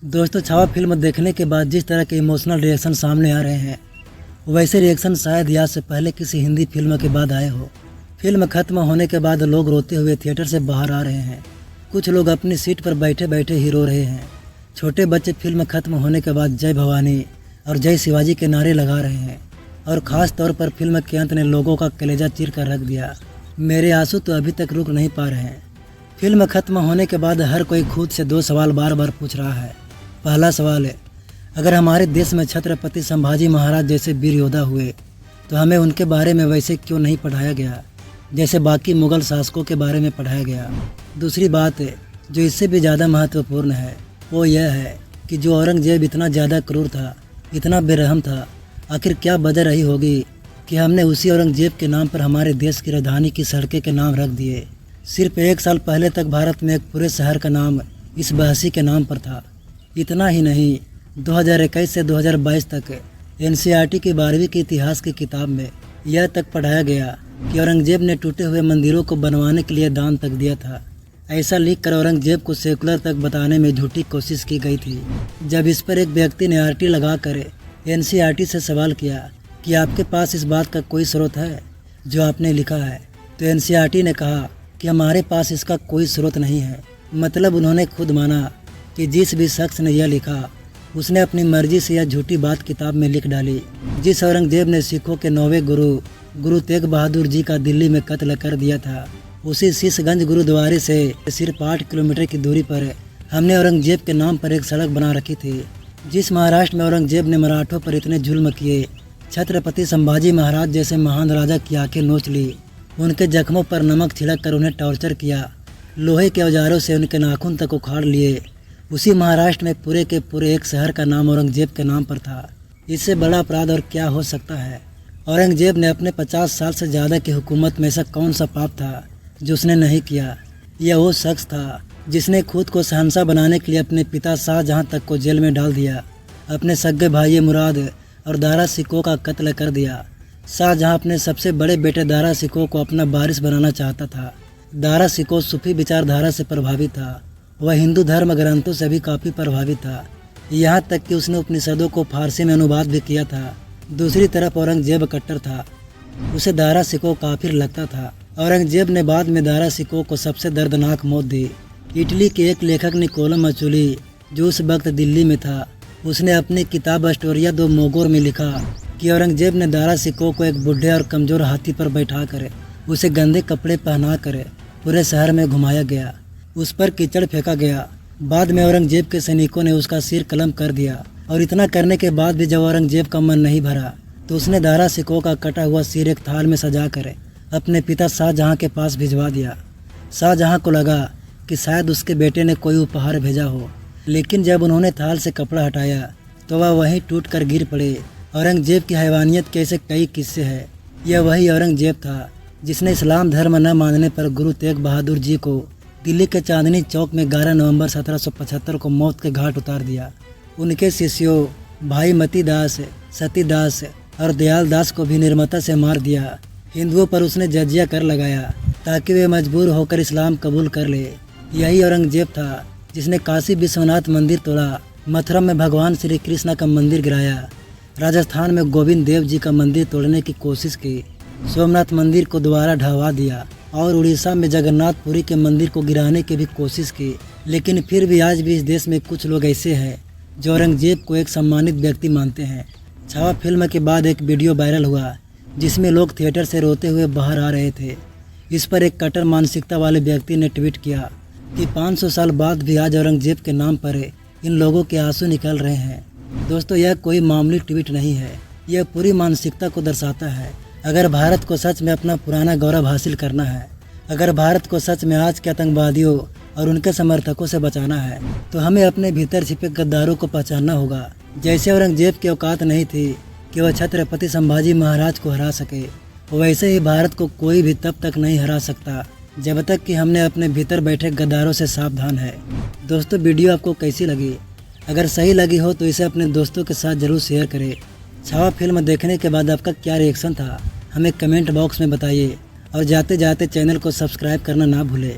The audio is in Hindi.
दोस्तों, छावा फिल्म देखने के बाद जिस तरह के इमोशनल रिएक्शन सामने आ रहे हैं, वैसे रिएक्शन शायद आज से पहले किसी हिंदी फिल्म के बाद आए हो। फिल्म खत्म होने के बाद लोग रोते हुए थिएटर से बाहर आ रहे हैं। कुछ लोग अपनी सीट पर बैठे बैठे ही रो रहे हैं। छोटे बच्चे फिल्म खत्म होने के बाद जय भवानी और जय शिवाजी के नारे लगा रहे हैं। और ख़ास तौर पर फिल्म के अंत ने लोगों का कलेजा चीर कर रख दिया। मेरे आंसू तो अभी तक रुक नहीं पा रहे हैं। फिल्म खत्म होने के बाद हर कोई खुद से दो सवाल बार बार पूछ रहा है। पहला सवाल है, अगर हमारे देश में छत्रपति संभाजी महाराज जैसे वीर योद्धा हुए तो हमें उनके बारे में वैसे क्यों नहीं पढ़ाया गया जैसे बाकी मुग़ल शासकों के बारे में पढ़ाया गया। दूसरी बात है जो इससे भी ज़्यादा महत्वपूर्ण है, वो यह है कि जो औरंगजेब इतना ज़्यादा क्रूर था, इतना बेरहम था, आखिर क्या वजह रही होगी कि हमने उसी औरंगजेब के नाम पर हमारे देश की राजधानी की सड़कें के नाम रख दिए। सिर्फ एक साल पहले तक भारत में एक पूरे शहर का नाम इस बहसी के नाम पर था। इतना ही नहीं, 2021 से 2022 तक NCERT की 12वीं के इतिहास की किताब में यह तक पढ़ाया गया कि औरंगजेब ने टूटे हुए मंदिरों को बनवाने के लिए दान तक दिया था। ऐसा लिख कर औरंगजेब को सेकुलर तक बताने में झूठी कोशिश की गई थी। जब इस पर एक व्यक्ति ने RT लगाकर NCERT से सवाल किया कि आपके पास इस बात का कोई स्रोत है जो आपने लिखा है, तो NCERT ने कहा कि हमारे पास इसका कोई स्रोत नहीं है। मतलब उन्होंने खुद माना कि जिस भी शख्स ने यह लिखा उसने अपनी मर्जी से यह झूठी बात किताब में लिख डाली। जिस औरंगजेब ने सिखों के 9वें गुरु तेग बहादुर जी का दिल्ली में कत्ल कर दिया था, उसी शीशगंज गुरुद्वारे से सिर्फ 8 किलोमीटर की दूरी पर हमने औरंगजेब के नाम पर एक सड़क बना रखी थी। जिस महाराष्ट्र में औरंगजेब ने मराठों पर इतने जुल्म किए, छत्रपति संभाजी महाराज जैसे महान राजा की आंखें नोच ली, उनके जख्मों पर नमक छिड़क कर उन्हें टॉर्चर किया, लोहे के औजारों से उनके नाखून तक उखाड़ लिए, उसी महाराष्ट्र में पूरे के पूरे एक शहर का नाम औरंगजेब के नाम पर था। इससे बड़ा अपराध और क्या हो सकता है। औरंगजेब ने अपने 50 साल से ज़्यादा की हुकूमत में ऐसा कौन सा पाप था जो उसने नहीं किया। यह वो शख्स था जिसने खुद को शहंशाह बनाने के लिए अपने पिता शाहजहां तक को जेल में डाल दिया, अपने सगे भाई मुराद और दारा सिकों का कत्ल कर दिया। शाहजहां अपने सबसे बड़े बेटे दारा सिकों को अपना वारिस बनाना चाहता था। दारा सिकों सूफी विचारधारा से प्रभावित था। वह हिंदू धर्म ग्रंथों से भी काफ़ी प्रभावित था, यहाँ तक कि उसने उपनिषदों को फारसी में अनुवाद भी किया था। दूसरी तरफ औरंगजेब कट्टर था, उसे दारा सिकों काफिर लगता था। औरंगजेब ने बाद में दारा सिकों को सबसे दर्दनाक मौत दी। इटली के एक लेखक निकोलो मचुली, जो उस वक्त दिल्ली में था, उसने अपनी किताब एस्टोरिया दो मोगोर में लिखा कि औरंगजेब ने दारा सिकों को एक बूढ़े और कमज़ोर हाथी पर बैठा कर उसे गंदे कपड़े पहना कर पूरे शहर में घुमाया गया, उस पर कीचड़ फेंका गया। बाद में औरंगजेब के सैनिकों ने उसका सिर कलम कर दिया और इतना करने के बाद भी जब औरंगजेब का मन नहीं भरा तो उसने दारा सिकों का कटा हुआ सिर एक थाल में सजा कर अपने पिता शाहजहां के पास भिजवा दिया। शाहजहां को लगा कि शायद उसके बेटे ने कोई उपहार भेजा हो, लेकिन जब उन्होंने थाल से कपड़ा हटाया तो वह वहीं टूट कर गिर पड़े। औरंगजेब की हैवानियत के ऐसे कई किस्से हैं। यह वही औरंगजेब था जिसने इस्लाम धर्म न मानने पर गुरु तेग बहादुर जी को दिल्ली के चांदनी चौक में 11 नवंबर 1775 को मौत के घाट उतार दिया। उनके शिष्यों भाई मती दास, सती दास और दयाल दास को भी निर्ममता से मार दिया। हिंदुओं पर उसने जजिया कर लगाया ताकि वे मजबूर होकर इस्लाम कबूल कर ले। यही औरंगजेब था जिसने काशी विश्वनाथ मंदिर तोड़ा, मथुरा में भगवान श्री कृष्ण का मंदिर गिराया, राजस्थान में गोविंद देव जी का मंदिर तोड़ने की कोशिश की, सोमनाथ मंदिर को दोबारा ढहवा दिया और उड़ीसा में जगन्नाथपुरी के मंदिर को गिराने की भी कोशिश की। लेकिन फिर भी आज भी इस देश में कुछ लोग ऐसे हैं जो औरंगजेब को एक सम्मानित व्यक्ति मानते हैं। छावा फिल्म के बाद एक वीडियो वायरल हुआ जिसमें लोग थिएटर से रोते हुए बाहर आ रहे थे। इस पर एक कट्टर मानसिकता वाले व्यक्ति ने ट्वीट किया कि 500 साल बाद भी आज औरंगजेब के नाम पर इन लोगों के आंसू निकल रहे हैं। दोस्तों, यह कोई मामूली ट्वीट नहीं है, यह पूरी मानसिकता को दर्शाता है। अगर भारत को सच में अपना पुराना गौरव हासिल करना है, अगर भारत को सच में आज के आतंकवादियों और उनके समर्थकों से बचाना है, तो हमें अपने भीतर छिपे गद्दारों को पहचानना होगा। जैसे औरंगजेब की औकात नहीं थी कि वह छत्रपति संभाजी महाराज को हरा सके, वैसे ही भारत को कोई भी तब तक नहीं हरा सकता जब तक कि हमने अपने भीतर बैठे गद्दारों से सावधान है। दोस्तों, वीडियो आपको कैसी लगी? अगर सही लगी हो तो इसे अपने दोस्तों के साथ ज़रूर शेयर करें। छावा फिल्म देखने के बाद आपका क्या रिएक्शन था, हमें कमेंट बॉक्स में बताइए और जाते जाते चैनल को सब्सक्राइब करना ना भूलें।